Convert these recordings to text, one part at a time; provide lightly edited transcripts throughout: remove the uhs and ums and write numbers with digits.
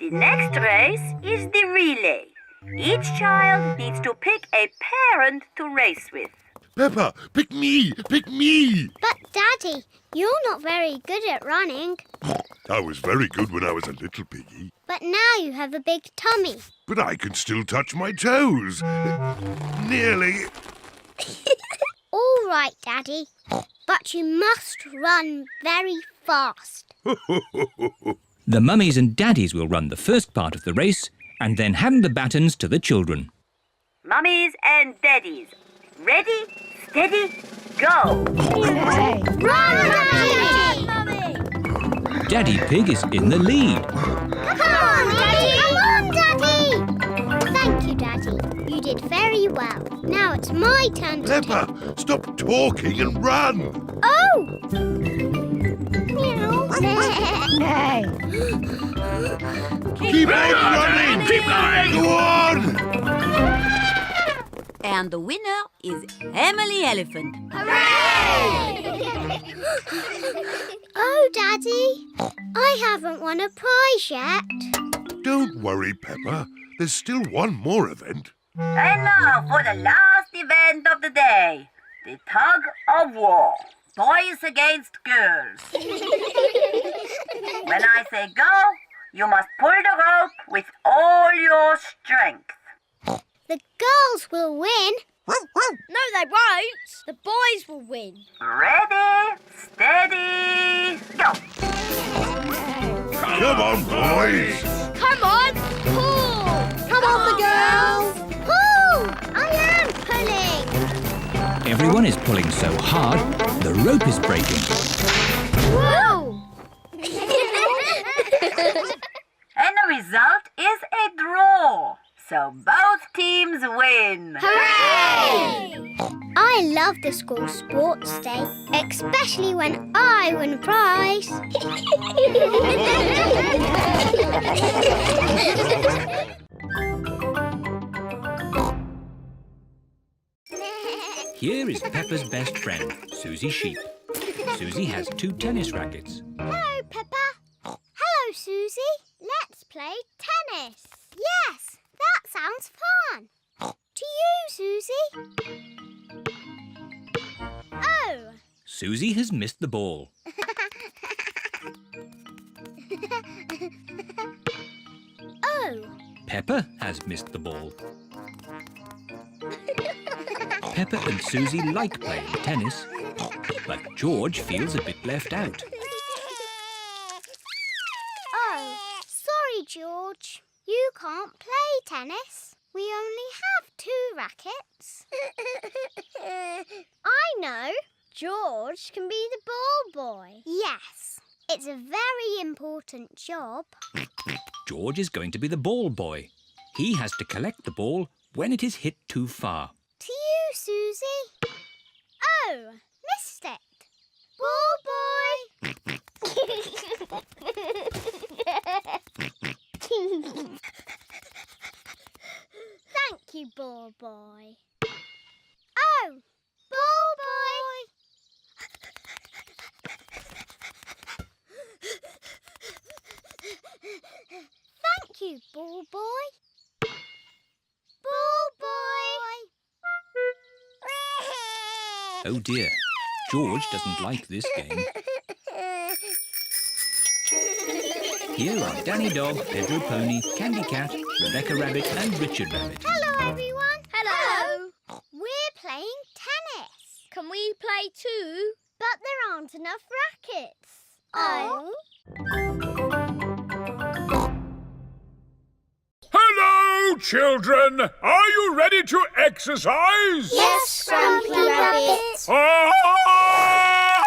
The next race is the relay. Each child needs to pick a parent to race with. Peppa, pick me! Pick me! But, Daddy, you're not very good at running. I was very good when I was a little piggy. But now you have a big tummy. But I can still touch my toes. Nearly. All right, Daddy. But you must run very fast. The mummies and daddies will run the first part of the race and then hand the batons to the children. Mummies and daddies, ready, steady, go! Run, Daddy! Daddy Pig is in the lead. Come on, Daddy! Come on, Daddy! Thank you, Daddy. You did very well. Now it's my turn to Peppa, stop talking and run! Oh! Meow. Keep on running! Keep going! Go on! And the winner is Emily Elephant. Hooray! Oh, Daddy, I haven't won a prize yet. Don't worry, Peppa. There's still one more event. And now for the last event of the day, the tug of war. Boys against girls. When I say go, you must pull the rope with all your strength. The girls will win. No, they won't. The boys will win. Ready, steady, go! Come on, boys! Come on, pull! Come on, the girls. Pull! I am pulling. Everyone is pulling so hard, the rope is breaking. Whoa! And the result is a draw. So both teams win. Hooray! I love the school sports day, especially when I win a prize. Here is Peppa's best friend, Suzy Sheep. Suzy has 2 tennis rackets. Hello, Peppa. Hello, Suzy. Let's play tennis. Yes, that sounds fun. To you, Suzy. Oh. Suzy has missed the ball. Oh. Peppa has missed the ball. Peppa and Suzy like playing tennis, but George feels a bit left out. Oh, sorry, George. You can't play tennis. We only have 2 rackets. I know. George can be the ball boy. Yes, it's a very important job. George is going to be the ball boy. He has to collect the ball when it is hit too far. To you, Suzy. Oh, missed it. Ball boy. Thank you, ball boy. Oh, ball boy. Thank you, ball boy. Ball boy. Oh dear, George doesn't like this game. Here are Danny Dog, Pedro Pony, Candy Cat, Rebecca Rabbit and Richard Rabbit. Hello, everyone. Hello. We're playing tennis. Can we play too? But there aren't enough rackets. Oh. Hello, children! Are you ready to exercise? Yes, Grumpy Rabbit. Ah!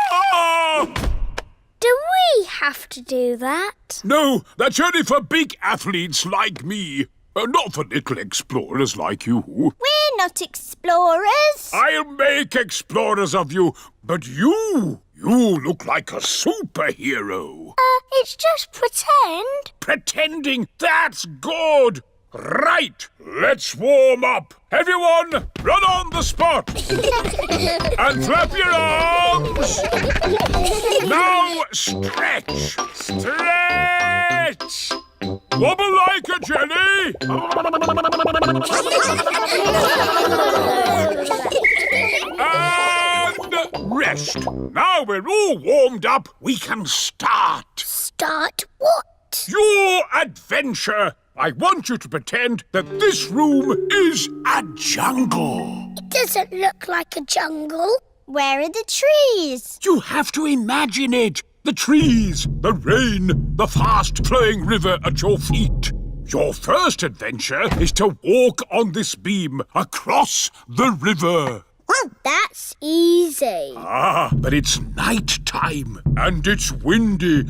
Do we have to do that? No, that's only for big athletes like me. Not for little explorers like you. We're not explorers. I'll make explorers of you, but you look like a superhero. It's just pretend. Pretending, that's good. Right, let's warm up. Everyone, run on the spot. And flap your arms. Now stretch. Stretch. Wobble like a jelly. And rest. Now we're all warmed up, we can start. Start what? Your adventure. I want you to pretend that this room is a jungle. It doesn't look like a jungle. Where are the trees? You have to imagine it. The trees, the rain, the fast-flowing river at your feet. Your first adventure is to walk on this beam across the river. That's easy. Ah, but it's night time and it's windy.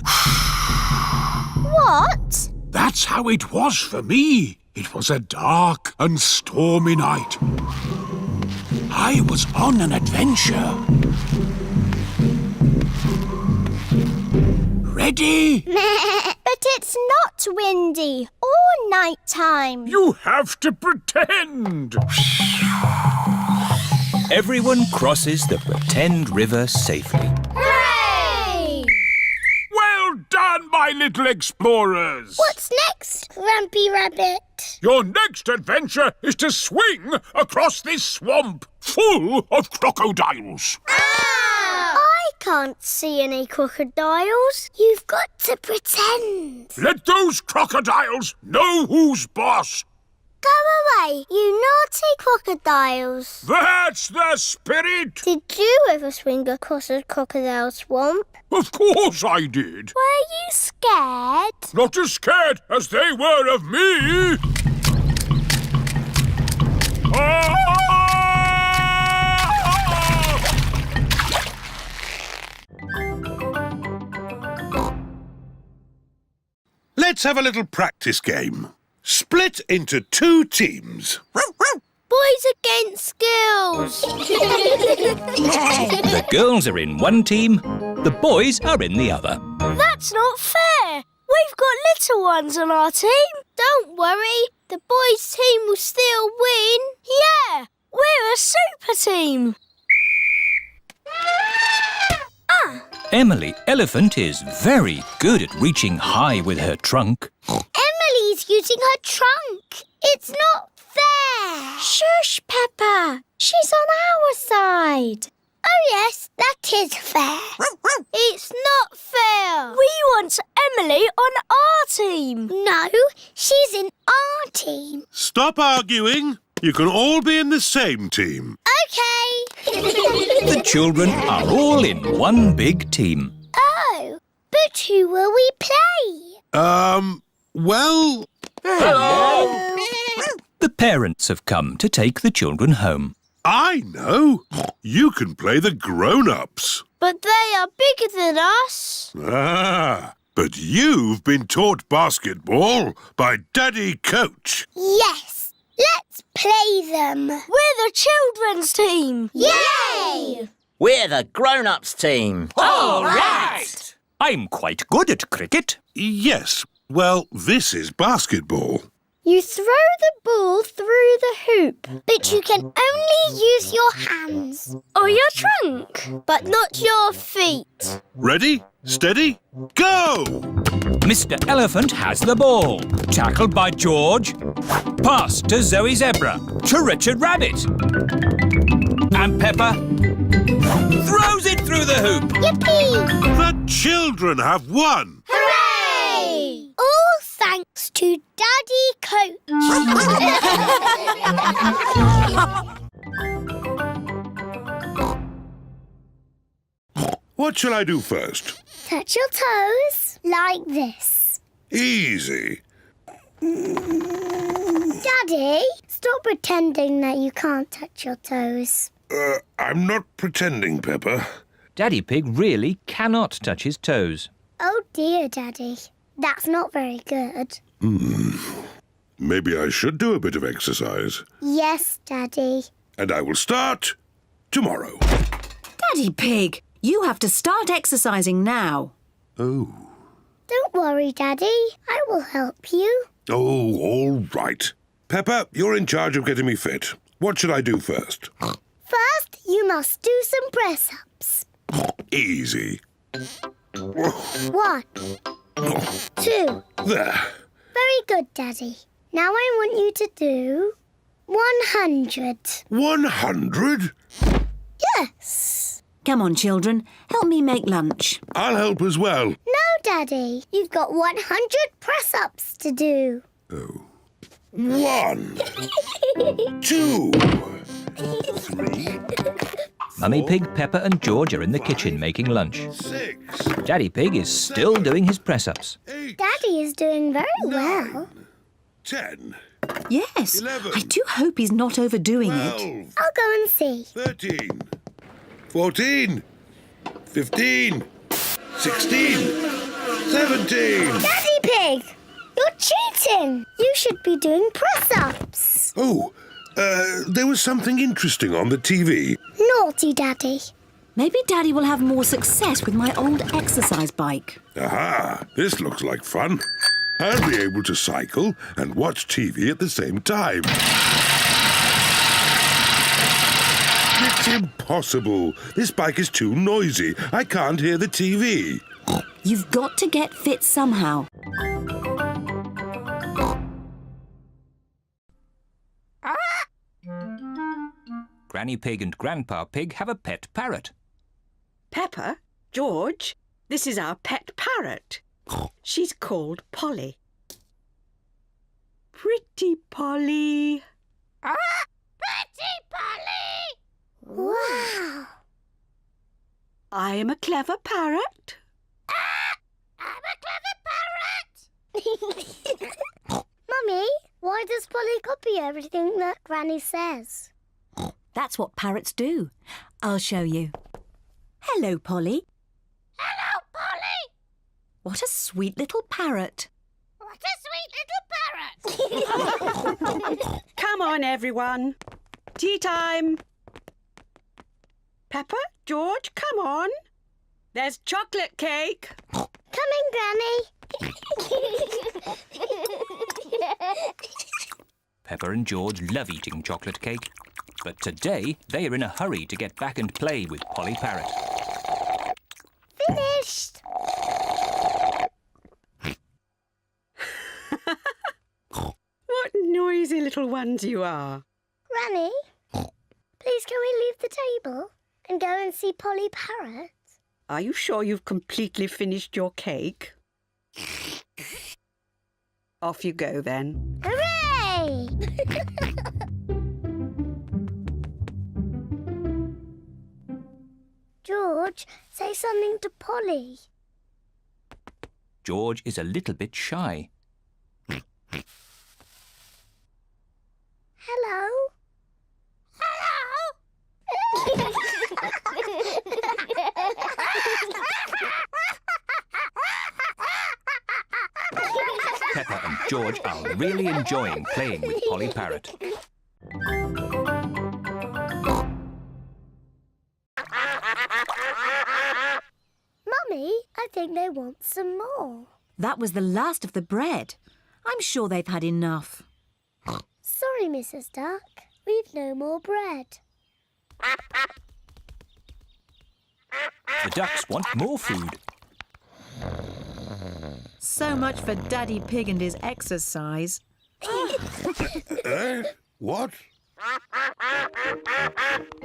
What? That's how it was for me. It was a dark and stormy night. I was on an adventure. Ready? But it's not windy or nighttime. You have to pretend. Everyone crosses the pretend river safely. Hooray! Well done, my little explorers. What's next, Grumpy Rabbit? Your next adventure is to swing across this swamp full of crocodiles. I can't see any crocodiles. You've got to pretend. Let those crocodiles know who's boss. Go away, you naughty crocodiles. That's the spirit. Did you ever swing across a crocodile swamp? Of course I did. Were you scared? Not as scared as they were of me. Let's have a little practice game. Split into 2 teams. Boys against girls. The girls are in one team, the boys are in the other. That's not fair. We've got little ones on our team. Don't worry, the boys' team will still win. Yeah, we're a super team. Emily Elephant is very good at reaching high with her trunk. Emily's using her trunk. It's not fair. Shush, Peppa. She's on our side. Oh, yes, that is fair. It's not fair. We want Emily on our team. No, she's in our team. Stop arguing. You can all be in the same team. OK. The children are all in one big team. Oh, but who will we play? Well... Hello. The parents have come to take the children home. I know. You can play the grown-ups. But they are bigger than us. Ah, but you've been taught basketball by Daddy Coach. Yes, let's play them. We're the children's team. Yay! We're the grown-ups team. All right. I'm quite good at cricket. Yes, well, this is basketball. You throw the ball through the hoop, but you can only use your hands. Or your trunk. But not your feet. Ready, steady, go! Mr. Elephant has the ball. Tackled by George. Pass to Zoe Zebra. To Richard Rabbit. And Peppa throws it through the hoop. Yippee! The children have won. Hooray! All thanks to Daddy Coach. What shall I do first? Touch your toes like this. Easy. Daddy, stop pretending that you can't touch your toes. I'm not pretending, Peppa. Daddy Pig really cannot touch his toes. Oh dear, Daddy. That's not very good. Maybe I should do a bit of exercise. Yes, Daddy. And I will start tomorrow. Daddy Pig, you have to start exercising now. Oh. Don't worry, Daddy. I will help you. Oh, all right. Peppa, you're in charge of getting me fit. What should I do first? First, you must do some press-ups. Easy. 1, 2. There. Very good, Daddy. Now I want you to do 100. 100? Yes. Come on, children. Help me make lunch. I'll help as well. No, Daddy. You've got 100 press-ups to do. Oh. 1, 2, 3. Mummy Pig, Peppa and George are in the kitchen making lunch. 6. Daddy Pig is still doing his press-ups. 8. Daddy is doing very well. 10. Yes. 11. I do hope he's not overdoing it. 12. I'll go and see. 13. 14. 15. 16. 17. Daddy Pig, you're cheating. You should be doing press-ups. Oh, there was something interesting on the TV. Naughty Daddy. Maybe Daddy will have more success with my old exercise bike. Aha, this looks like fun. I'll be able to cycle and watch TV at the same time. It's impossible. This bike is too noisy. I can't hear the TV. You've got to get fit somehow. Granny Pig and Grandpa Pig have a pet parrot. Peppa, George, this is our pet parrot. She's called Polly. Pretty Polly. Pretty Polly! Wow! I am a clever parrot. I'm a clever parrot! Mummy, why does Polly copy everything that Granny says? That's what parrots do. I'll show you. Hello, Polly. Hello, Polly! What a sweet little parrot. What a sweet little parrot! Come on, everyone. Tea time. Peppa, George, come on. There's chocolate cake. Coming, Granny. Peppa and George love eating chocolate cake, but today they are in a hurry to get back and play with Polly Parrot. Finished. What noisy little ones you are. Granny, please can we leave the table and go and see Polly Parrot? Are you sure you've completely finished your cake? Off you go, then. Hooray! George, say something to Polly. George is a little bit shy. Hello? Peppa and George are really enjoying playing with Polly Parrot. Mummy, I think they want some more. That was the last of the bread. I'm sure they've had enough. Sorry, Mrs. Duck. We've no more bread. The ducks want more food. So much for Daddy Pig and his exercise. What?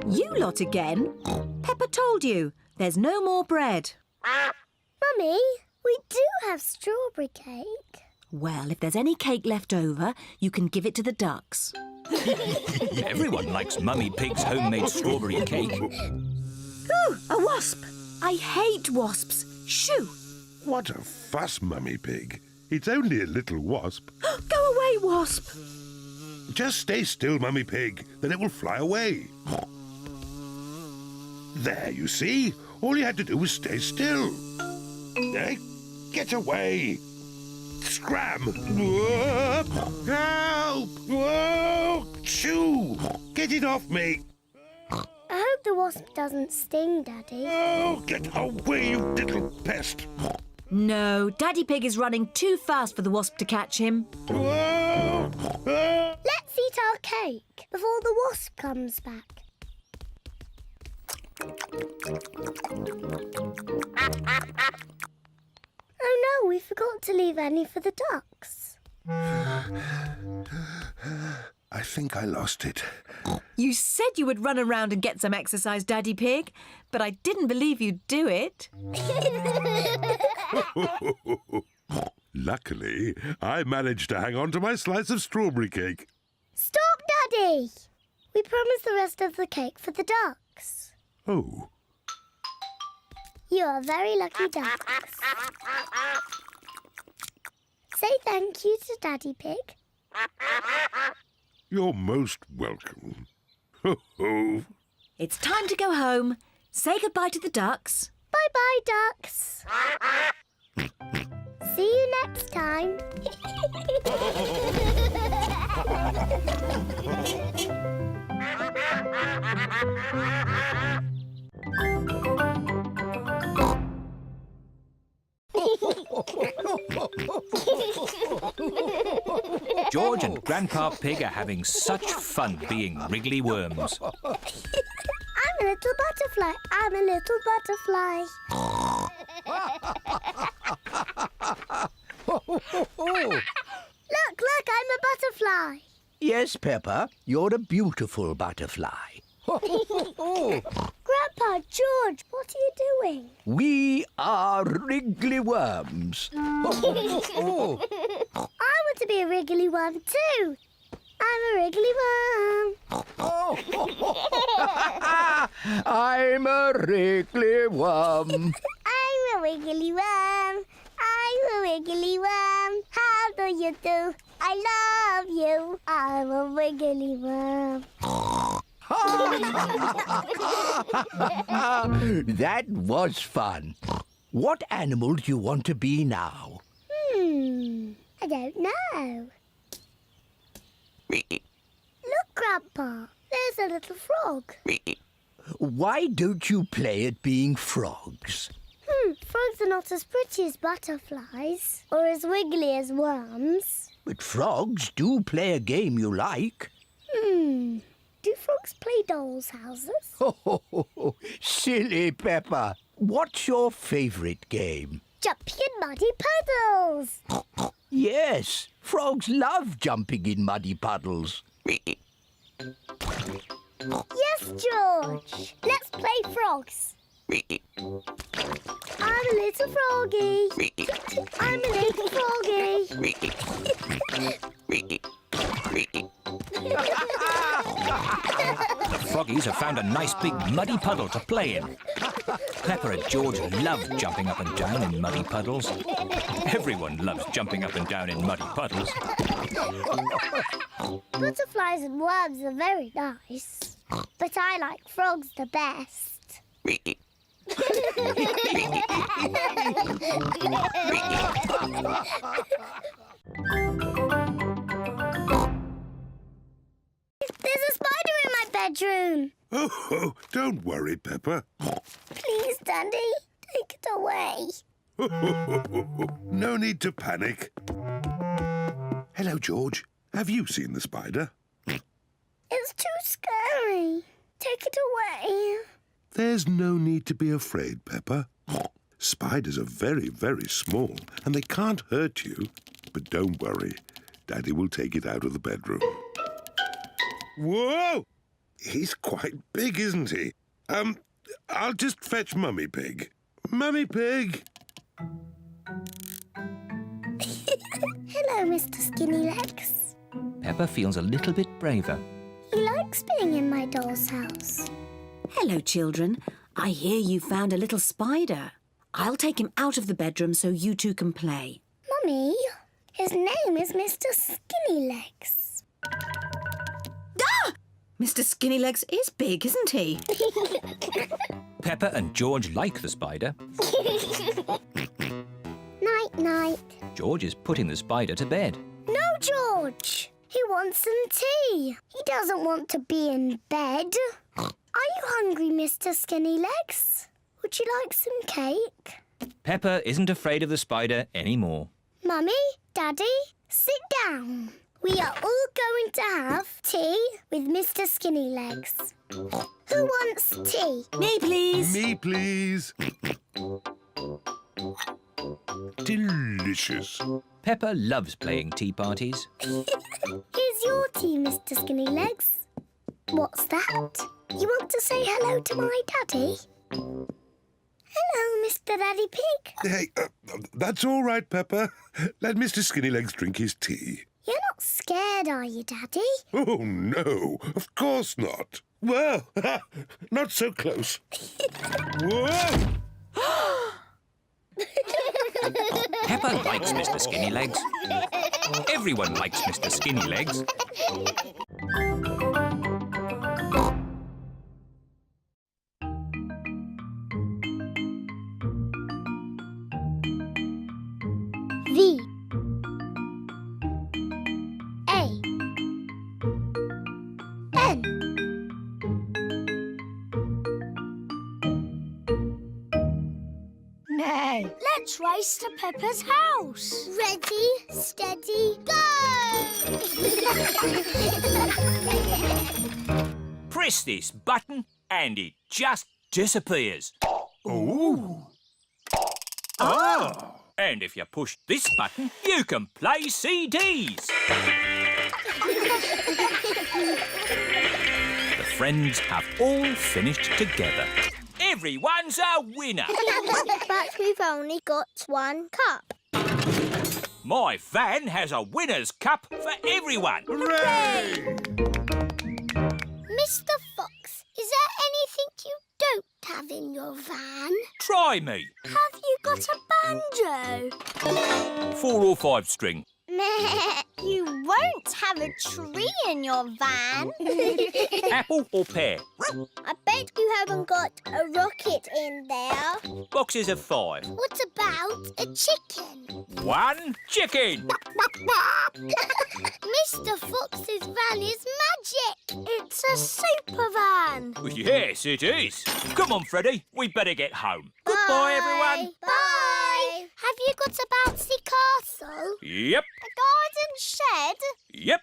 You lot again? Peppa told you. There's no more bread. Mummy, we do have strawberry cake. Well, if there's any cake left over, you can give it to the ducks. Everyone likes Mummy Pig's homemade strawberry cake. Ooh, a wasp! I hate wasps. Shoo! What a fuss, Mummy Pig. It's only a little wasp. Go away, wasp! Just stay still, Mummy Pig, then it will fly away. There, you see? All you had to do was stay still. Get away! Scram! Whoop! Help! Whoa! Shoo! Get it off me! I hope the wasp doesn't sting, Daddy. Oh, get away, you little pest! No, Daddy Pig is running too fast for the wasp to catch him. Whoa! Let's eat our cake before the wasp comes back. Oh no, we forgot to leave any for the ducks. I think I lost it. You said you would run around and get some exercise, Daddy Pig, but I didn't believe you'd do it. Luckily, I managed to hang on to my slice of strawberry cake. Stop, Daddy! We promised the rest of the cake for the ducks. Oh. You are very lucky ducks. Say thank you to Daddy Pig. You're most welcome. Ho, ho. It's time to go home. Say goodbye to the ducks. Bye-bye, ducks. See you next time. George and Grandpa Pig are having such fun being wriggly worms. I'm a little butterfly. I'm a little butterfly. Look, I'm a butterfly. Yes, Peppa, you're a beautiful butterfly. Grandpa, George, what are you doing? We are wriggly worms. I want to be a wriggly worm too. I'm a wriggly worm. I'm a wriggly worm. I'm a wiggly worm. I'm a wiggly worm. How do you do? I love you. I'm a wiggly worm. That was fun. What animal do you want to be now? I don't know. Look, Grandpa. There's a little frog. Why don't you play at being frogs? Frogs are not as pretty as butterflies or as wiggly as worms. But frogs do play a game you like. Do frogs play dolls' houses? Silly Peppa. What's your favourite game? Jumping in muddy puddles. Yes, frogs love jumping in muddy puddles. Yes, George. Let's play frogs. I'm a little froggy. I'm a little froggy. The froggies have found a nice big muddy puddle to play in. Peppa and George love jumping up and down in muddy puddles. Everyone loves jumping up and down in muddy puddles. Butterflies and worms are very nice, but I like frogs the best. There's a spider in my bedroom. Oh, don't worry, Peppa. Please, Daddy, take it away. No need to panic. Hello, George. Have you seen the spider? It's too scary. Take it away. There's no need to be afraid, Peppa. Spiders are very, very small and they can't hurt you. But don't worry. Daddy will take it out of the bedroom. Whoa! He's quite big, isn't he? I'll just fetch Mummy Pig. Mummy Pig! Hello, Mr. Skinny Legs. Peppa feels a little bit braver. He likes being in my doll's house. Hello, children. I hear you found a little spider. I'll take him out of the bedroom so you two can play. Mummy, his name is Mr. Skinny Legs. Ah! Mr. Skinnylegs is big, isn't he? Peppa and George like the spider. Night-night. George is putting the spider to bed. No, George. He wants some tea. He doesn't want to be in bed. Are you hungry, Mr. Skinny Legs? Would you like some cake? Peppa isn't afraid of the spider anymore. Mummy, Daddy, sit down. We are all going to have tea with Mr. Skinny Legs. Who wants tea? Me, please. Me, please. delicious. Peppa loves playing tea parties. Here's your tea, Mr. Skinnylegs. What's that? You want to say hello to my daddy? Hello, Mr. Daddy Pig. Hey, that's all right, Peppa. Let Mr. Skinnylegs drink his tea. You're not scared, are you, Daddy? Oh, no, of course not. Well, not so close. Whoa! Peppa likes Mr. Skinnylegs. Everyone likes Mr. Skinnylegs. V A N Nay. Let's race to Peppa's house. Ready, steady, go! Press this button and it just disappears. Oh! And if you push this button, you can play CDs. The friends have all finished together. Everyone's a winner. But we've only got one cup. My van has a winner's cup for everyone. Hooray! Mr. Fox, is there anything you don't have in your van? Try me. Have you got a banjo? 4 or 5 string. You won't have a tree in your van. Apple or pear. I bet you haven't got a rocket in there. Boxes of 5. What about a chicken? 1 chicken. Mr. Fox's van is magic. It's a super van. Yes, it is. Come on, Freddy. We better get home. Goodbye, everyone. Bye. Have you got a bouncy castle? Yep. A garden shed? Yep.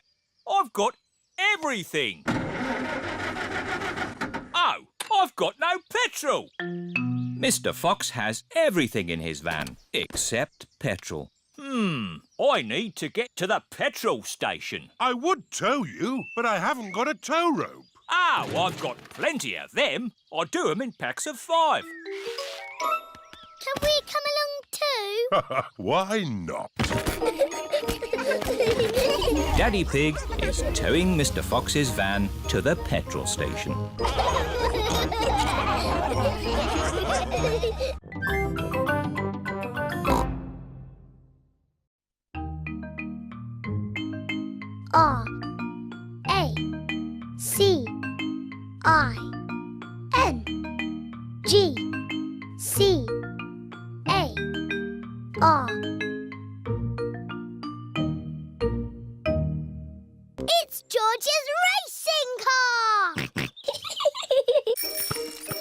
I've got everything. Oh, I've got no petrol. Mr. Fox has everything in his van except petrol. I need to get to the petrol station. I would tow you, but I haven't got a tow rope. Oh, I've got plenty of them. I do them in packs of 5. Can we come along too? Why not? Daddy Pig is towing Mr. Fox's van to the petrol station. R A C I N G C A R. It's George's racing car!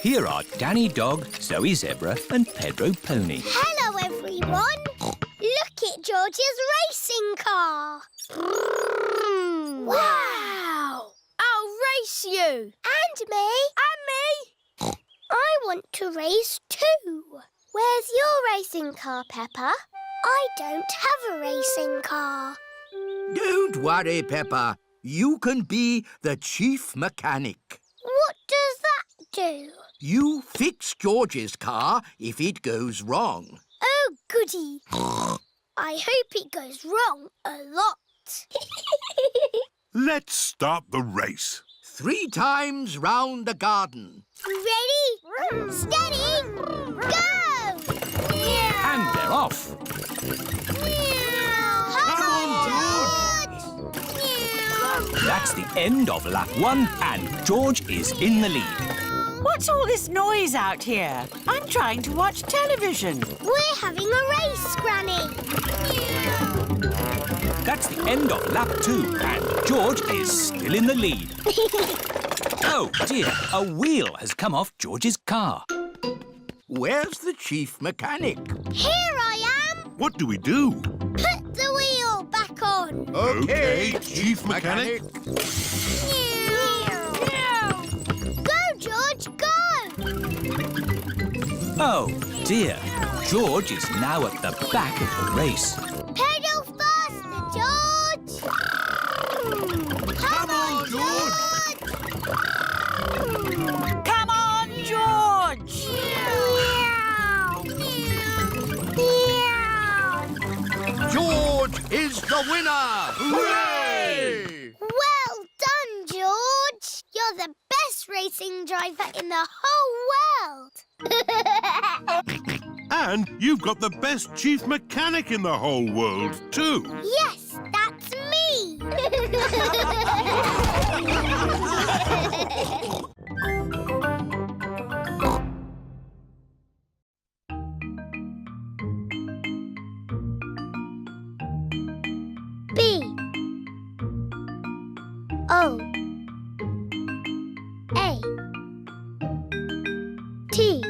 Here are Danny Dog, Zoe Zebra and Pedro Pony. Hello, everyone. Look at George's racing car. Wow! I'll race you. And me. And me. I want to race too. Where's your racing car, Peppa? I don't have a racing car. Don't worry, Peppa. You can be the chief mechanic. What does that do? You fix George's car if it goes wrong. Oh, goody. I hope it goes wrong a lot. Let's start the race. 3 times round the garden. Ready, steady, go! And they're off. Come on, That's the end of lap 1 and George is in the lead. What's all this noise out here? I'm trying to watch television. We're having a race, Granny. That's the end of lap 2 and George is still in the lead. Oh dear, a wheel has come off George's car. Where's the chief mechanic? Here I am. What do we do? Put the wheel back on. Okay, chief mechanic. Go, George, go. Oh, dear. George is now at the back of the race. Pedal faster, George! Come on, George! Come on, George! George is the winner! Hooray! Well done, George! You're the best racing driver in the whole world! And you've got the best chief mechanic in the whole world, too. Yes, that's me! B O A T.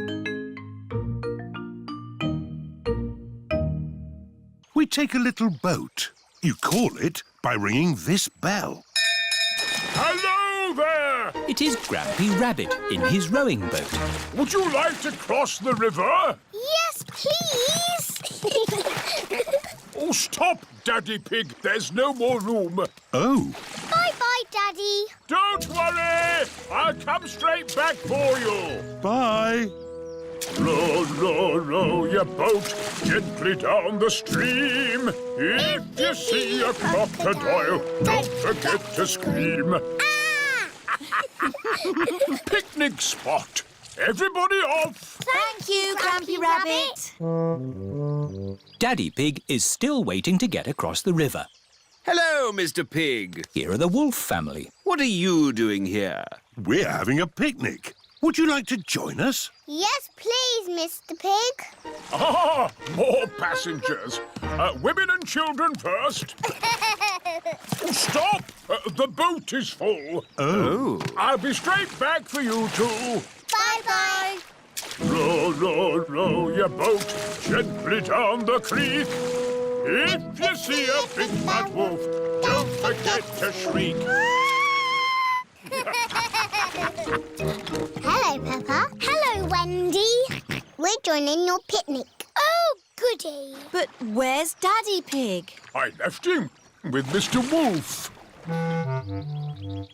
We take a little boat. You call it by ringing this bell. Hello there! It is Grampy Rabbit in his rowing boat. Would you like to cross the river? Yes, please! Oh, stop, Daddy Pig. There's no more room. Oh. Bye-bye, Daddy. Don't worry. I'll come straight back for you. Bye. Row, row, row your boat gently down the stream. If you see a crocodile, don't forget to scream. Picnic spot. Everybody off. Thank you, Grampy Rabbit. Daddy Pig is still waiting to get across the river. Hello, Mr. Pig. Here are the Wolf family. What are you doing here? We're having a picnic. Would you like to join us? Yes, please, Mr. Pig. Ah, more passengers. Women and children first. Stop! The boat is full. Oh. I'll be straight back for you two. Bye-bye. Row, row, row your boat gently down the creek. If you see a big fat wolf, don't forget to shriek. Hello, Peppa. Hello, Wendy. We're joining your picnic. Oh, goody. But where's Daddy Pig? I left him with Mr. Wolf.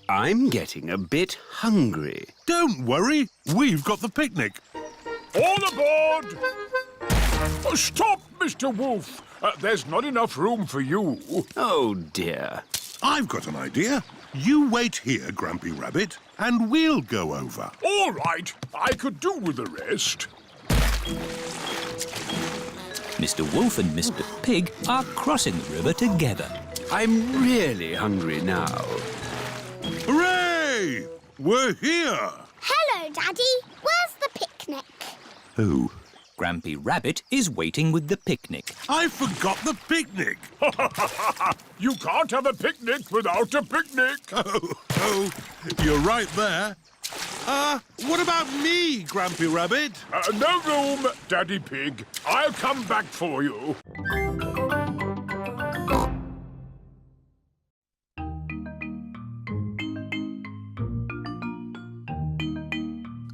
I'm getting a bit hungry. Don't worry. We've got the picnic. All aboard! Oh, stop, Mr. Wolf. There's not enough room for you. Oh, dear. I've got an idea. You wait here, Grampy Rabbit, and we'll go over. All right. I could do with the rest. Mr. Wolf and Mr. Pig are crossing the river together. I'm really hungry now. Hooray! We're here! Hello, Daddy. Where's the picnic? Oh. Grampy Rabbit is waiting with the picnic. I forgot the picnic. You can't have a picnic without a picnic. Oh, you're right there. What about me, Grampy Rabbit? No room, Daddy Pig. I'll come back for you.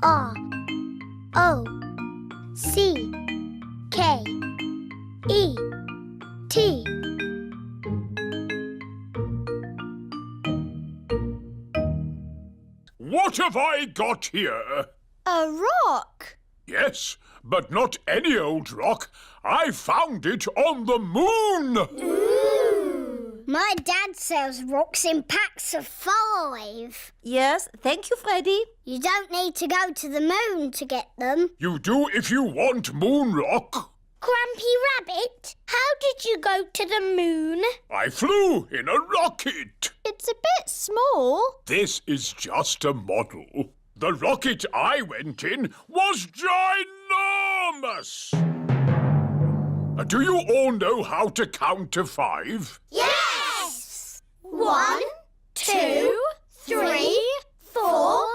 R O C K E T. What have I got here? A rock. Yes, but not any old rock. I found it on the moon. Ooh. My dad sells rocks in packs of 5. Yes, thank you, Freddy. You don't need to go to the moon to get them. You do if you want moon rock. Grampy Rabbit, how did you go to the moon? I flew in a rocket. It's a bit small. This is just a model. The rocket I went in was ginormous. Do you all know how to count to 5? Yes! 1, 2, 3, 4,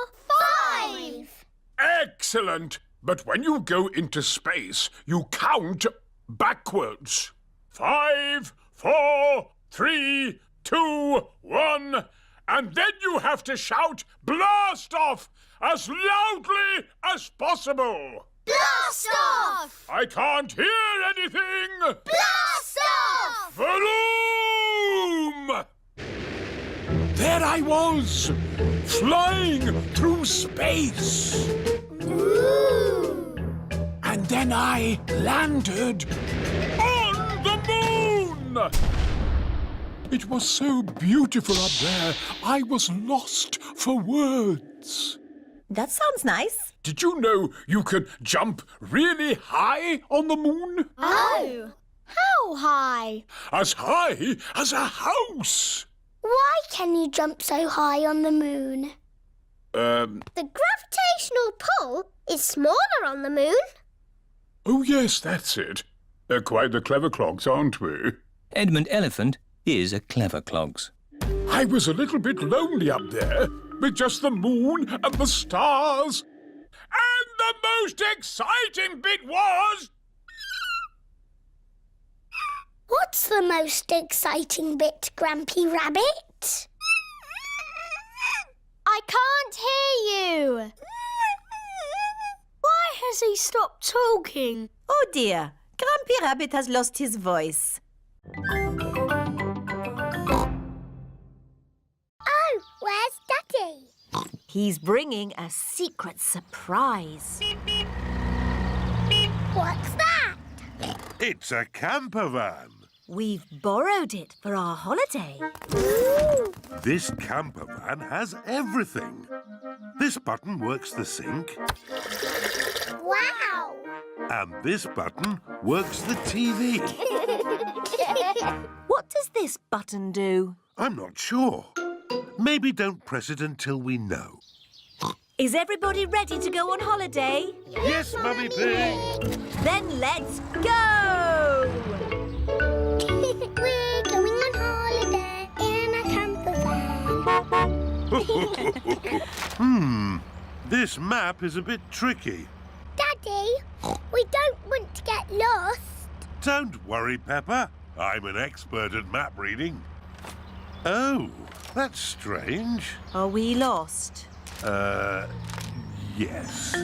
5. Excellent! But when you go into space, you count backwards. 5, 4, 3, 2, 1. And then you have to shout blast off as loudly as possible. Blast off! I can't hear anything! Blast off! Vroom! There I was, flying through space. Ooh. And then I landed on the moon! It was so beautiful up there, I was lost for words. That sounds nice. Did you know you can jump really high on the moon? Oh! How high? As high as a house! Why can you jump so high on the moon? The gravitational pull is smaller on the moon. Oh, yes, that's it. They're quite the clever clogs, aren't we? Edmund Elephant is a clever clogs. I was a little bit lonely up there, with just the moon and the stars. And the most exciting bit was... What's the most exciting bit, Grampy Rabbit? I can't hear you. Why has he stopped talking? Oh dear, Grumpy Rabbit has lost his voice. Oh, where's Daddy? He's bringing a secret surprise. What's that? It's a camper van. We've borrowed it for our holiday. Ooh. This camper van has everything. This button works the sink. Wow! And this button works the TV. What does this button do? I'm not sure. Maybe don't press it until we know. Is everybody ready to go on holiday? Yes, Mummy Pig! Then let's go! We're going on holiday in a camper van. This map is a bit tricky. Daddy, we don't want to get lost. Don't worry, Peppa. I'm an expert at map reading. Oh, that's strange. Are we lost? Yes.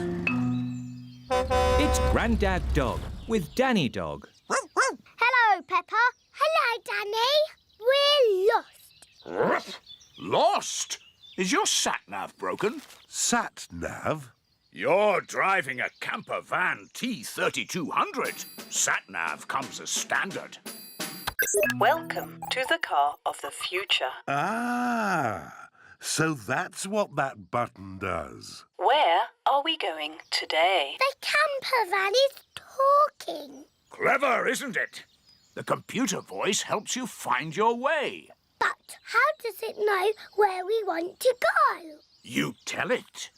It's Grandad Dog with Danny Dog. Hello, Peppa. Hello, Danny. We're lost. Lost? Is your sat-nav broken? Sat-nav? You're driving a camper van T3200. Sat-nav comes as standard. Welcome to the car of the future. Ah, so that's what that button does. Where are we going today? The camper van is talking. Clever, isn't it? The computer voice helps you find your way. But how does it know where we want to go? You tell it.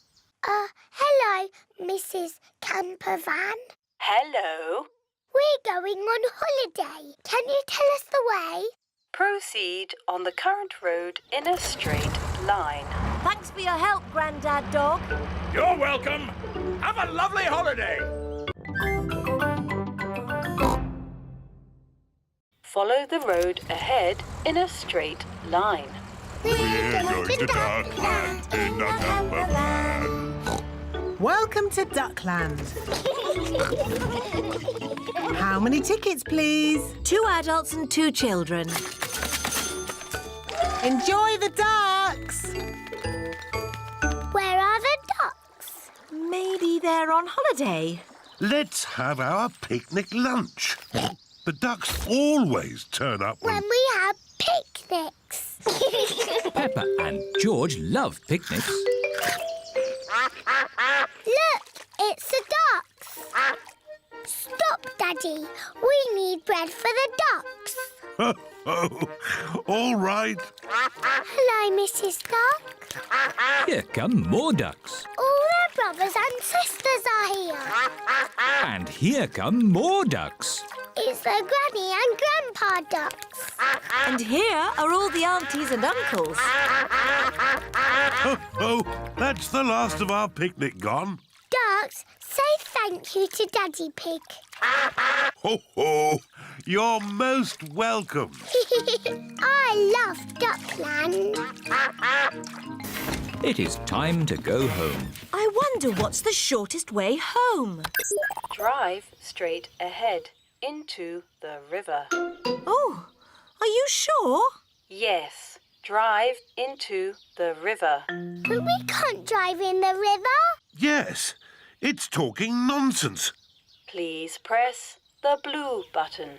Hello, Mrs. Camper Van. Hello. We're going on holiday. Can you tell us the way? Proceed on the current road in a straight line. Thanks for your help, Grandad Dog. You're welcome. Have a lovely holiday. Follow the road ahead in a straight line. We're going to Duckland in a camper van. Welcome to Duckland. How many tickets, please? 2 adults and 2 children. Enjoy the ducks. Where are the ducks? Maybe they're on holiday. Let's have our picnic lunch. The ducks always turn up When we have picnics. Peppa and George love picnics. Look, it's the ducks. Stop, Daddy. We need bread for the ducks. All right. Hello, Mrs. Duck. Here come more ducks. All their brothers and sisters are here. And here come more ducks. It's the Granny and Grandpa ducks. And here are all the aunties and uncles. Oh, that's the last of our picnic gone. Ducks, say thank you to Daddy Pig. Ho, ho. You're most welcome. I love Duckland. It is time to go home. I wonder what's the shortest way home. Drive straight ahead into the river. Oh, are you sure? Yes, drive into the river. But we can't drive in the river. Yes, it's talking nonsense. Please press the blue button.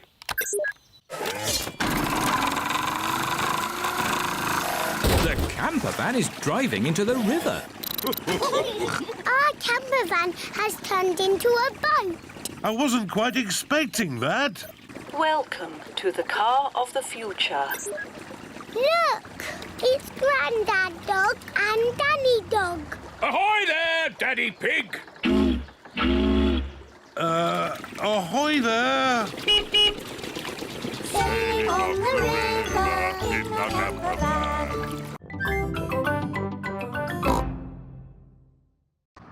The camper van is driving into the river. Our camper van has turned into a boat. I wasn't quite expecting that. Welcome to the car of the future. Look, it's Grandad Dog and Danny Dog. Ahoy there, Daddy Pig! Ahoy there. Sailing on the river in the camper van.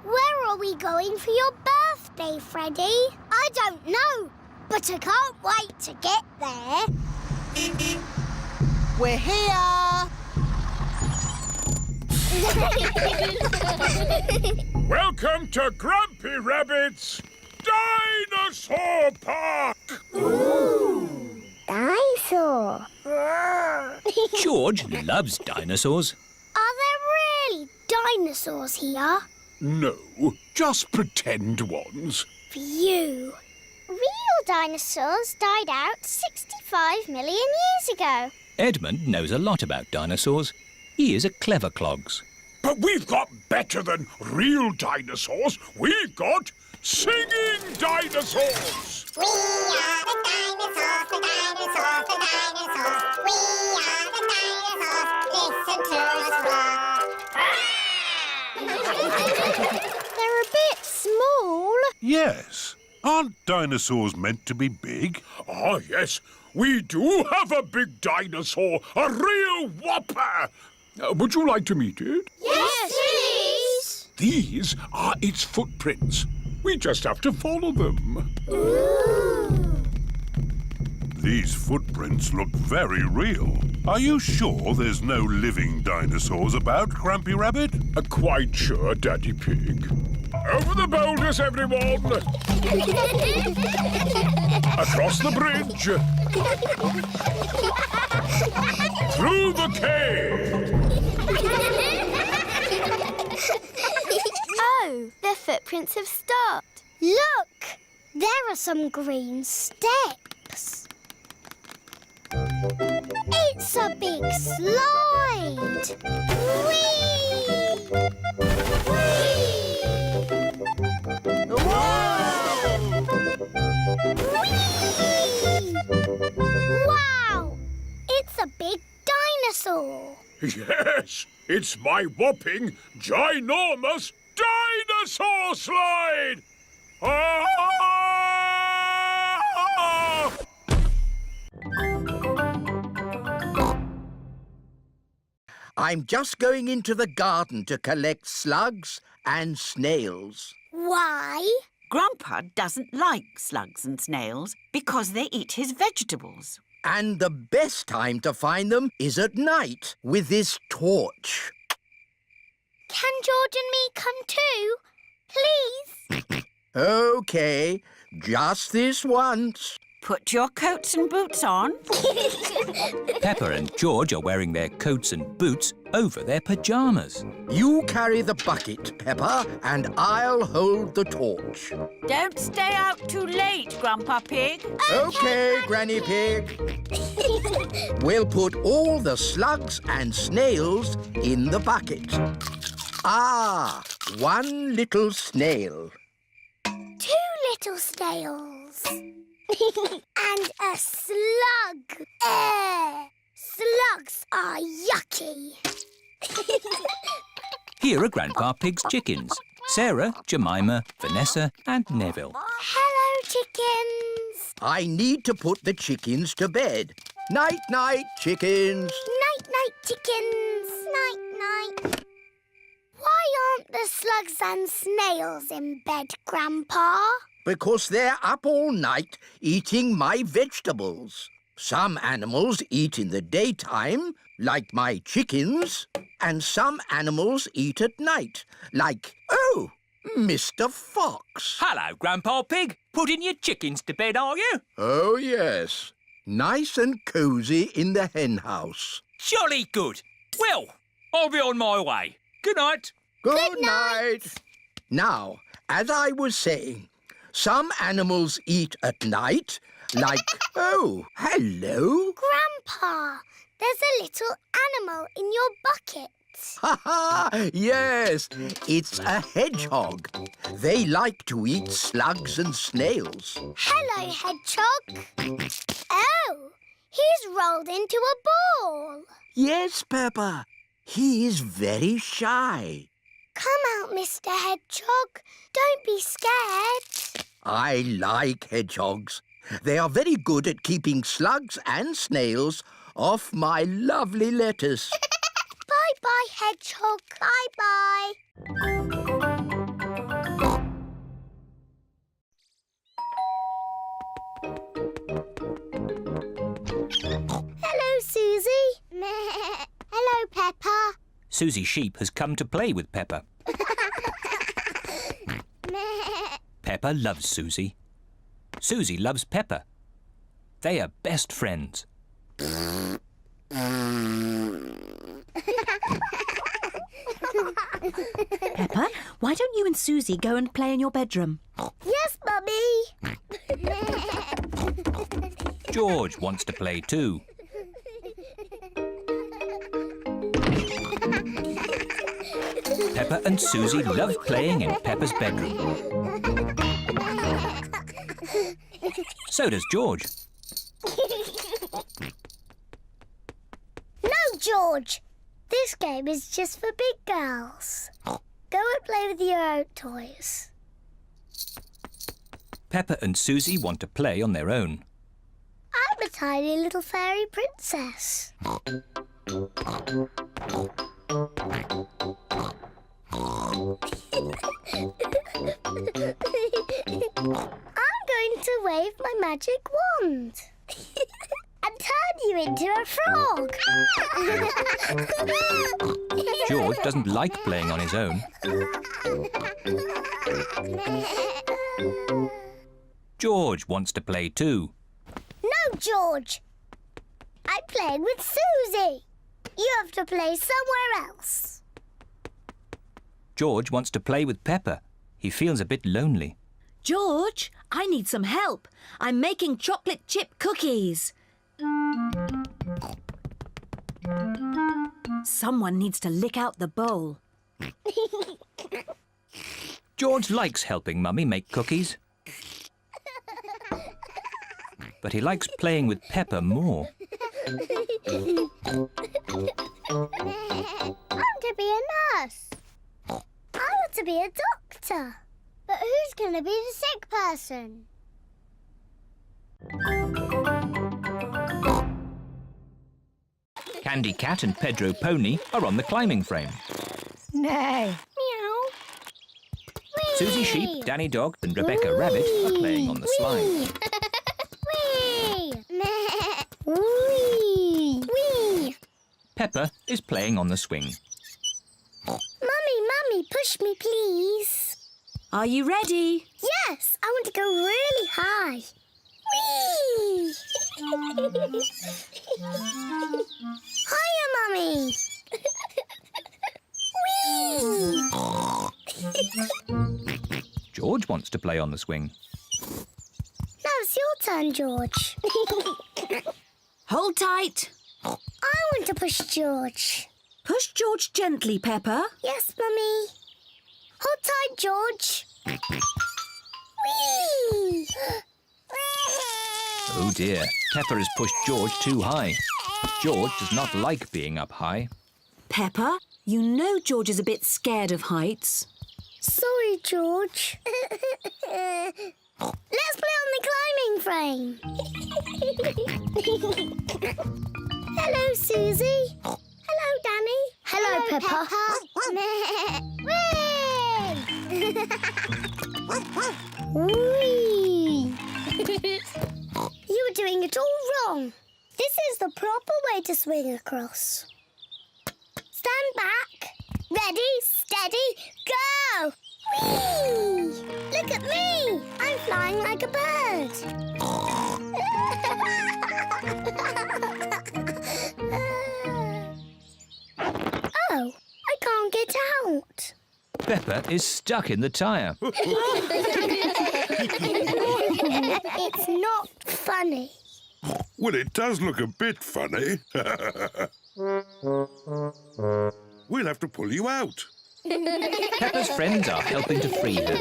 Where are we going for your birthday, Freddie? I don't know, but I can't wait to get there. We're here. Welcome to Grumpy Rabbit's Dinosaur Park! Dinosaur. George loves dinosaurs. Are there really dinosaurs here? No, just pretend ones. Phew. Real dinosaurs died out 65 million years ago. Edmund knows a lot about dinosaurs. He is a clever clogs. But we've got better than real dinosaurs. We've got singing dinosaurs. We are the dinosaurs, the dinosaurs, the dinosaurs. We are the dinosaurs. Listen to us roar. They're a bit small. Yes. Aren't dinosaurs meant to be big? Ah, yes. We do have a big dinosaur, a real whopper. Would you like to meet it? Yes, please. These are its footprints. We just have to follow them. Ooh. These footprints look very real. Are you sure there's no living dinosaurs about, Grumpy Rabbit? Quite sure, Daddy Pig. Over the boulders, everyone! Across the bridge! Through the cave! Oh, their footprints have stopped. Look! There are some green steps. It's a big slide! Whee! Whee! Whee! Wow! It's a big dinosaur. Yes, it's my whopping, ginormous dinosaur slide! Ah! I'm just going into the garden to collect slugs and snails. Why? Grandpa doesn't like slugs and snails because they eat his vegetables. And the best time to find them is at night with this torch. Can George and me come too? Please? OK, just this once. Put your coats and boots on. Peppa and George are wearing their coats and boots over their pyjamas. You carry the bucket, Peppa, and I'll hold the torch. Don't stay out too late, Grandpa Pig. OK, Granny Pig. We'll put all the slugs and snails in the bucket. Ah, one little snail. 2 little snails. And a slug. Slugs are yucky. Here are Grandpa Pig's chickens. Sarah, Jemima, Vanessa and Neville. Hello, chickens. I need to put the chickens to bed. Night-night, chickens. Night-night, chickens. Night-night. Why aren't the slugs and snails in bed, Grandpa? Because they're up all night eating my vegetables. Some animals eat in the daytime, like my chickens, and some animals eat at night, like Mr. Fox. Hello, Grandpa Pig. Putting your chickens to bed, are you? Oh, yes. Nice and cosy in the hen house. Jolly good. Well, I'll be on my way. Good night. Good night. Now, as I was saying, some animals eat at night, like... Oh, hello. Grandpa, there's a little animal in your bucket. Ha ha! Yes, it's a hedgehog. They like to eat slugs and snails. Hello, hedgehog. Oh, he's rolled into a ball. Yes, Peppa. He is very shy. Come out, Mr. Hedgehog. Don't be scared. I like hedgehogs. They are very good at keeping slugs and snails off my lovely lettuce. Bye-bye, hedgehog. Bye-bye. Hello, Suzy. Hello, Peppa. Suzy Sheep has come to play with Peppa. Peppa loves Suzy. Suzy loves Peppa. They are best friends. Peppa, why don't you and Suzy go and play in your bedroom? Yes, Mummy. George wants to play too. Peppa and Suzy love playing in Peppa's bedroom. So does George. No, George. This game is just for big girls. Go and play with your own toys. Peppa and Suzy want to play on their own. I'm a tiny little fairy princess. I'm going to wave my magic wand and turn you into a frog. George doesn't like playing on his own. George wants to play too. No, George. I'm playing with Suzy. You have to play somewhere else. George wants to play with Peppa. He feels a bit lonely. George, I need some help. I'm making chocolate chip cookies. Someone needs to lick out the bowl. George likes helping Mummy make cookies. But he likes playing with Peppa more. I want to be a nurse. I want to be a doctor. But who's going to be the sick person? Candy Cat and Pedro Pony are on the climbing frame. No. Meow. Suzy Sheep, Danny Dog and Rebecca Rabbit are playing on the slide. Wee. Wee. Wee. Peppa is playing on the swing. Mummy, push me, please. Are you ready? Yes, I want to go really high. Whee! Hiya, Mummy. Whee! George wants to play on the swing. Now it's your turn, George. Hold tight. I want to push George. Push George gently, Peppa. Yes, Mummy. Hold tight, George. Whee! Oh dear, Peppa has pushed George too high. George does not like being up high. Peppa, you know George is a bit scared of heights. Sorry, George. Let's play on the climbing frame. Hello, Suzy. Hello, Danny. Hello, Peppa. Whee! You were doing it all wrong. This is the proper way to swing across. Stand back. Ready, steady, go! Whee! Look at me! I'm flying like a bird. Oh, I can't get out. Peppa is stuck in the tyre. It's not funny. Well, it does look a bit funny. We'll have to pull you out. Peppa's friends are helping to free her.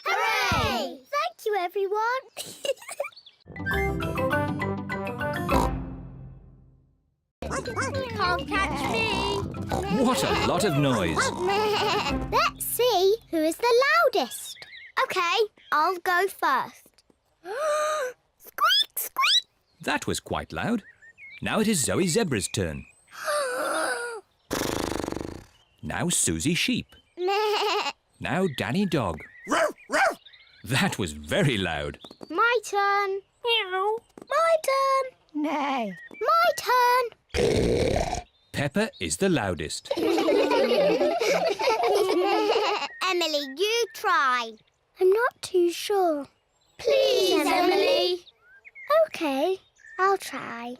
Hooray! Thank you, everyone. Can't catch me. What a lot of noise. Let's see who is the loudest. OK, I'll go first. Squeak, squeak. That was quite loud. Now it is Zoe Zebra's turn. Now Suzy Sheep. Now Danny Dog. That was very loud. My turn. Meow. My turn. Nay. My turn. Peppa is the loudest. Emily, you try. I'm not too sure. Please, Emily. OK, I'll try.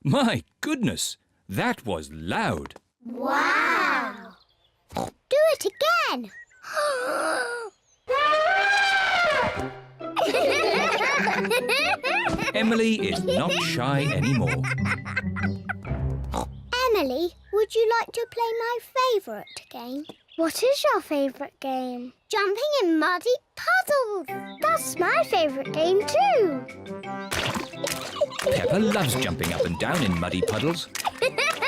My goodness, that was loud. Wow. Do it again. Emily is not shy anymore. Emily, would you like to play my favourite game? What is your favourite game? Jumping in muddy puddles. That's my favourite game too. Peppa loves jumping up and down in muddy puddles.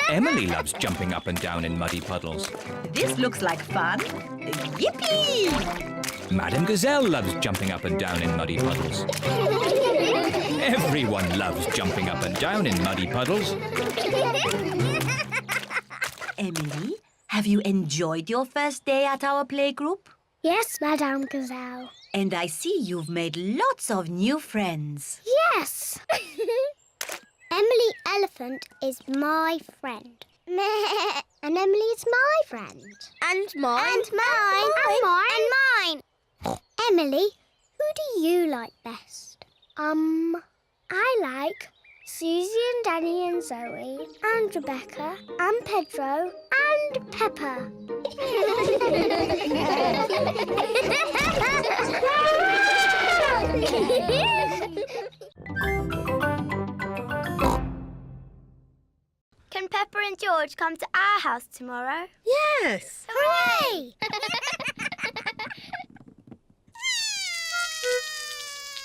Emily loves jumping up and down in muddy puddles. This looks like fun. Yippee! Madame Gazelle loves jumping up and down in muddy puddles. Everyone loves jumping up and down in muddy puddles. Emily, have you enjoyed your first day at our playgroup? Yes, Madame Gazelle. And I see you've made lots of new friends. Yes. Emily Elephant is my friend. And Emily's my friend. And mine. And mine. And mine. And mine. Emily, who do you like best? I like Suzy and Danny and Zoe and Rebecca and Pedro and Peppa. Can Peppa and George come to our house tomorrow? Yes. Hooray!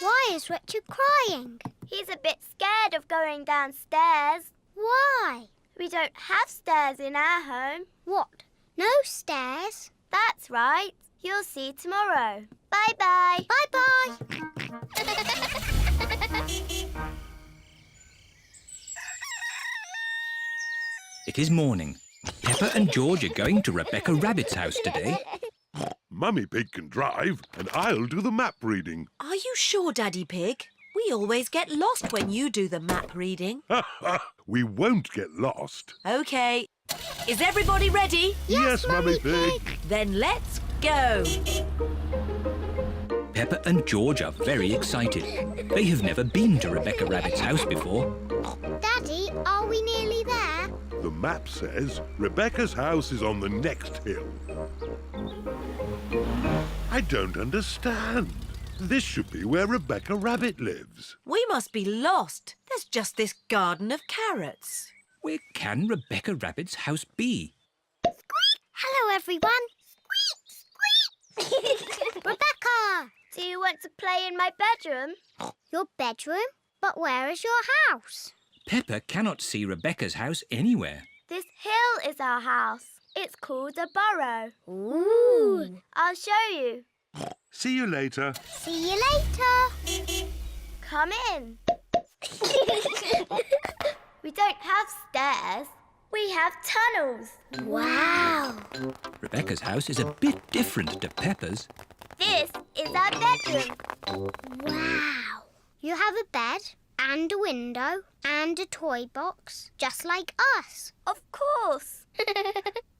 Why is Richard crying? He's a bit scared of going downstairs. Why? We don't have stairs in our home. What? No stairs? That's right. You'll see tomorrow. Bye-bye. Bye-bye. It is morning. Peppa and George are going to Rebecca Rabbit's house today. Mummy Pig can drive, and I'll do the map reading. Are you sure, Daddy Pig? We always get lost when you do the map reading. We won't get lost. OK. Is everybody ready? Yes, Mummy Pig. Then let's go. Peppa and George are very excited. They have never been to Rebecca Rabbit's house before. Daddy, are we nearly there? The map says Rebecca's house is on the next hill. I don't understand. This should be where Rebecca Rabbit lives. We must be lost. There's just this garden of carrots. Where can Rebecca Rabbit's house be? Hello, everyone. Squeak, squeak. Rebecca! Do you want to play in my bedroom? Your bedroom? But where is your house? Peppa cannot see Rebecca's house anywhere. This hill is our house. It's called a burrow. Ooh. I'll show you. See you later. See you later. Come in. We don't have stairs. We have tunnels. Wow. Rebecca's house is a bit different to Peppa's. This is our bedroom. Wow. You have a bed and a window And a toy box, just like us. Of course.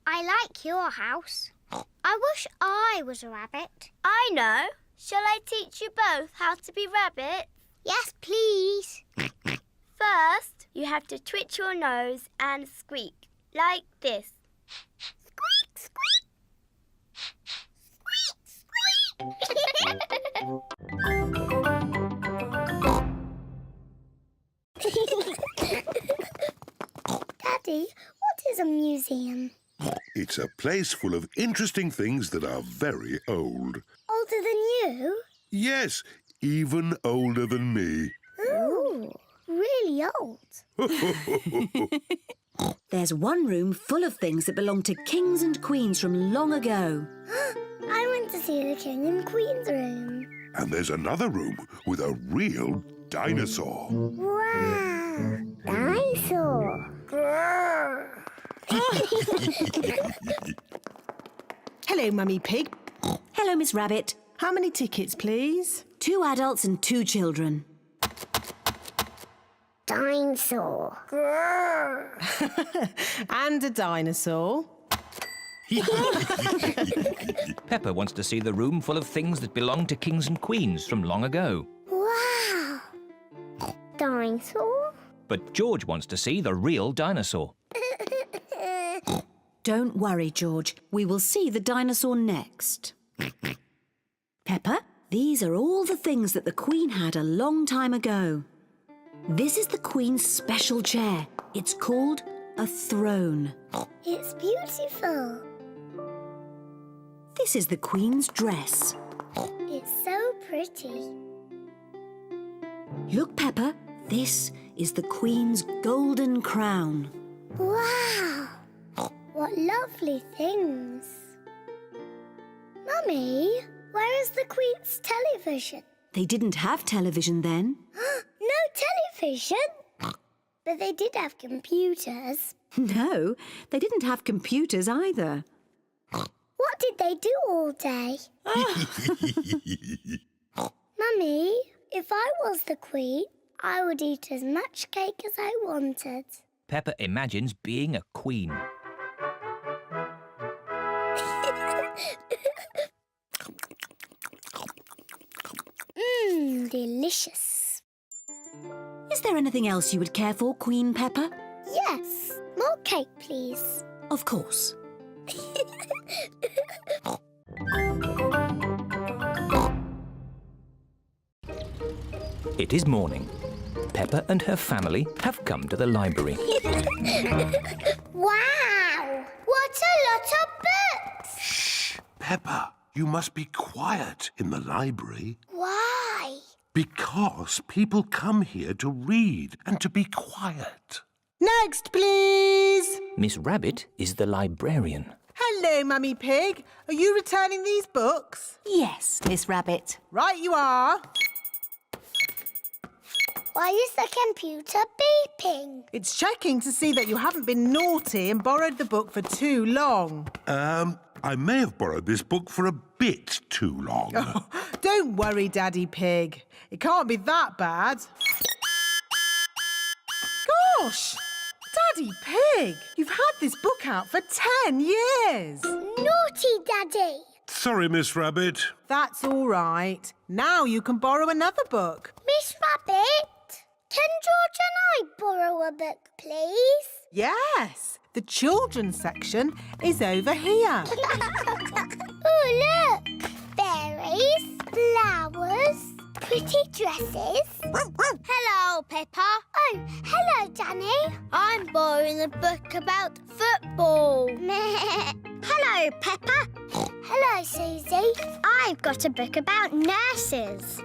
I like your house. I wish I was a rabbit. I know. Shall I teach you both how to be rabbits? Yes, please. First, you have to twitch your nose and squeak, like this. Squeak, squeak. Daddy, what is a museum? It's a place full of interesting things that are very old. Older than you? Yes, even older than me. Ooh, really old. There's one room full of things that belong to kings and queens from long ago. I want to see the King and Queen's room. And there's another room with a real dinosaur. Wow! Dinosaur! Grrr. Hello, Mummy Pig. Hello, Miss Rabbit. How many tickets, please? 2 adults and 2 children. Dinosaur! Grrr. And a dinosaur. Peppa wants to see the room full of things that belong to kings and queens from long ago. Wow! Dinosaur? But George wants to see the real dinosaur. Don't worry, George. We will see the dinosaur next. Peppa, these are all the things that the Queen had a long time ago. This is the Queen's special chair. It's called a throne. It's beautiful. This is the Queen's dress. It's so pretty. Look, Peppa, this is the Queen's golden crown. Wow! What lovely things. Mummy, where is the Queen's television? They didn't have television then. No television? But they did have computers. No, they didn't have computers either. What did they do all day? Mummy, if I was the Queen, I would eat as much cake as I wanted. Peppa imagines being a queen. Delicious. Is there anything else you would care for, Queen Peppa? Yes, more cake, please. Of course. It is morning. Peppa and her family have come to the library. Wow! What a lot of books! Shh! Peppa, you must be quiet in the library. Why? Because people come here to read and to be quiet. Next, please. Miss Rabbit is the librarian. Hello, Mummy Pig. Are you returning these books? Yes, Miss Rabbit. Right you are. Why is the computer beeping? It's checking to see that you haven't been naughty and borrowed the book for too long. I may have borrowed this book for a bit too long. Oh, don't worry, Daddy Pig. It can't be that bad. Gosh! Daddy Pig, you've had this book out for 10 years. Naughty, Daddy. Sorry, Miss Rabbit. That's all right. Now you can borrow another book. Miss Rabbit, can George and I borrow a book, please? Yes, the children's section is over here. Oh, look! Berries, flowers, pretty dresses. Hello, Peppa. Oh, hello, Danny. I'm borrowing a book about football. Hello, Peppa. Hello, Suzy. I've got a book about nurses.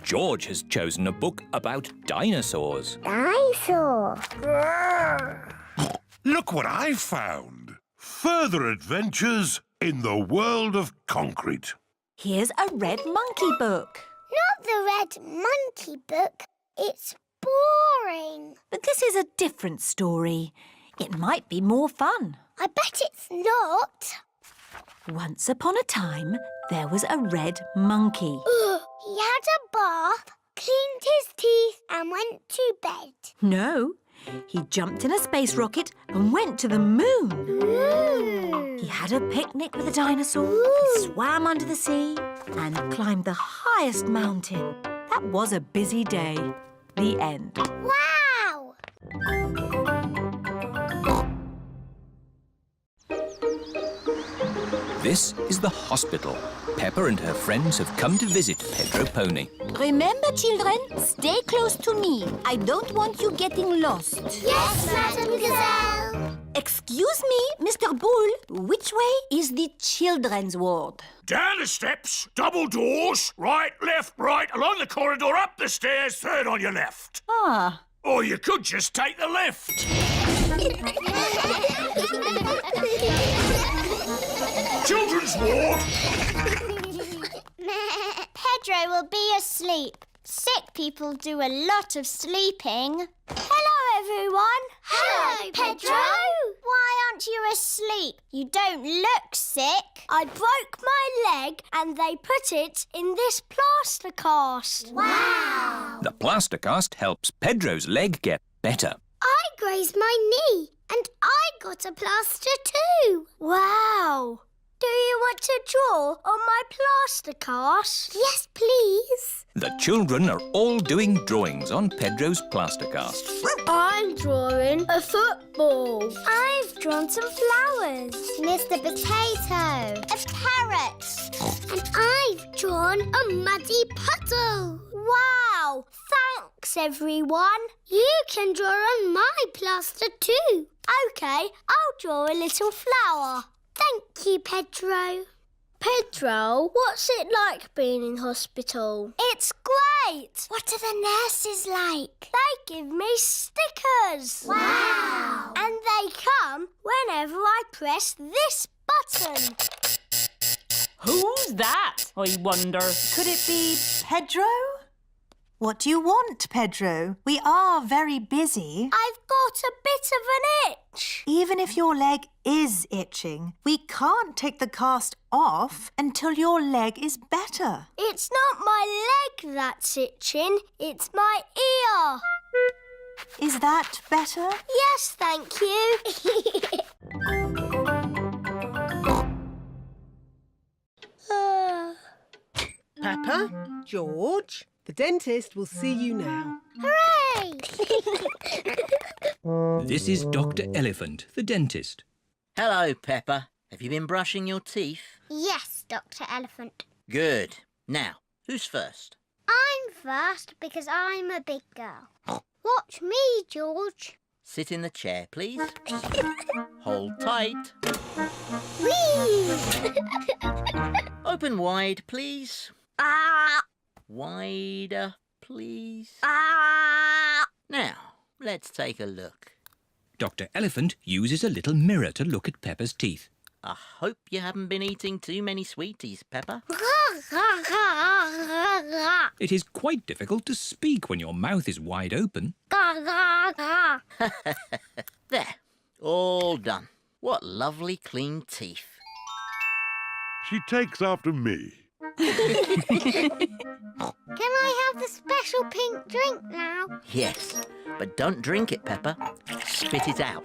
George has chosen a book about dinosaurs. Dinosaur. Look what I found. Further adventures in the world of concrete. Here's a red monkey book. Not the red monkey book. It's boring. But this is a different story. It might be more fun. I bet it's not. Once upon a time, there was a red monkey. He had a bath, cleaned his teeth and went to bed. No, he jumped in a space rocket and went to the moon. Ooh. He had a picnic with a dinosaur, he swam under the sea and climbed the highest mountain. That was a busy day. The end. Wow! This is the hospital. Peppa and her friends have come to visit Pedro Pony. Remember, children, stay close to me. I don't want you getting lost. Yes, Madam Gazelle. Excuse me, Mr. Bull. Which way is the children's ward? Down the steps, double doors, right, along the corridor, up the stairs, third on your left. Ah. Or you could just take the lift. Children's ward. Pedro will be asleep. Sick people do a lot of sleeping. Hello, everyone. Hello, Pedro. Why aren't you asleep? You don't look sick. I broke my leg and they put it in this plaster cast. Wow. The plaster cast helps Pedro's leg get better. I grazed my knee and I got a plaster too. Wow. Do you want to draw on my plaster cast? Yes, please. The children are all doing drawings on Pedro's plaster cast. I'm drawing a football. I've drawn some flowers. Mr. Potato. A parrot. And I've drawn a muddy puddle. Wow! Thanks, everyone. You can draw on my plaster too. OK, I'll draw a little flower. Thank you, Pedro. Pedro, what's it like being in hospital? It's great. What are the nurses like? They give me stickers. Wow. And they come whenever I press this button. Who's that, I wonder? Could it be Pedro? What do you want, Pedro? We are very busy. I've got a bit of an itch. Even if your leg is itching, we can't take the cast off until your leg is better. It's not my leg that's itching, it's my ear. Is that better? Yes, thank you. Peppa, George, the dentist will see you now. Hooray! This is Dr. Elephant, the dentist. Hello, Peppa. Have you been brushing your teeth? Yes, Dr. Elephant. Good. Now, who's first? I'm first because I'm a big girl. Watch me, George. Sit in the chair, please. Hold tight. Whee! Open wide, please. Ah! Wider, please. Ah! Now, let's take a look. Dr. Elephant uses a little mirror to look at Peppa's teeth. I hope you haven't been eating too many sweeties, Peppa. It is quite difficult to speak when your mouth is wide open. There, all done. What lovely clean teeth. She takes after me. Can I have the special pink drink now? Yes, but don't drink it, Peppa. Spit it out.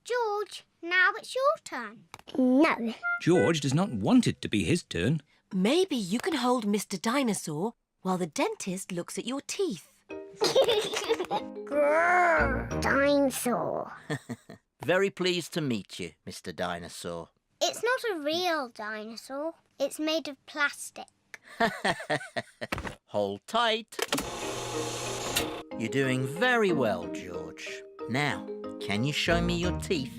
George, now it's your turn. No. George does not want it to be his turn. Maybe you can hold Mr. Dinosaur while the dentist looks at your teeth. Grrr, dinosaur. Very pleased to meet you, Mr. Dinosaur. It's not a real dinosaur. It's made of plastic. Hold tight. You're doing very well, George. Now, can you show me your teeth?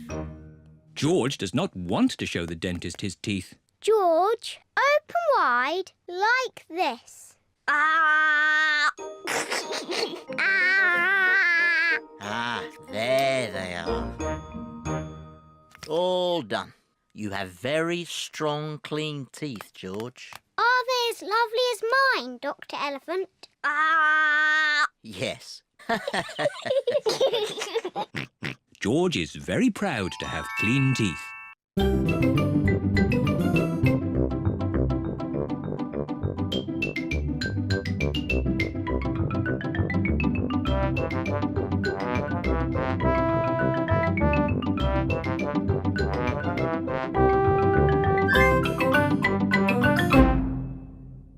George does not want to show the dentist his teeth. George, open wide like this. Ah! Ah! Ah, there they are. All done. You have very strong, clean teeth, George. Are they as lovely as mine, Dr. Elephant? Ah! Yes. George is very proud to have clean teeth.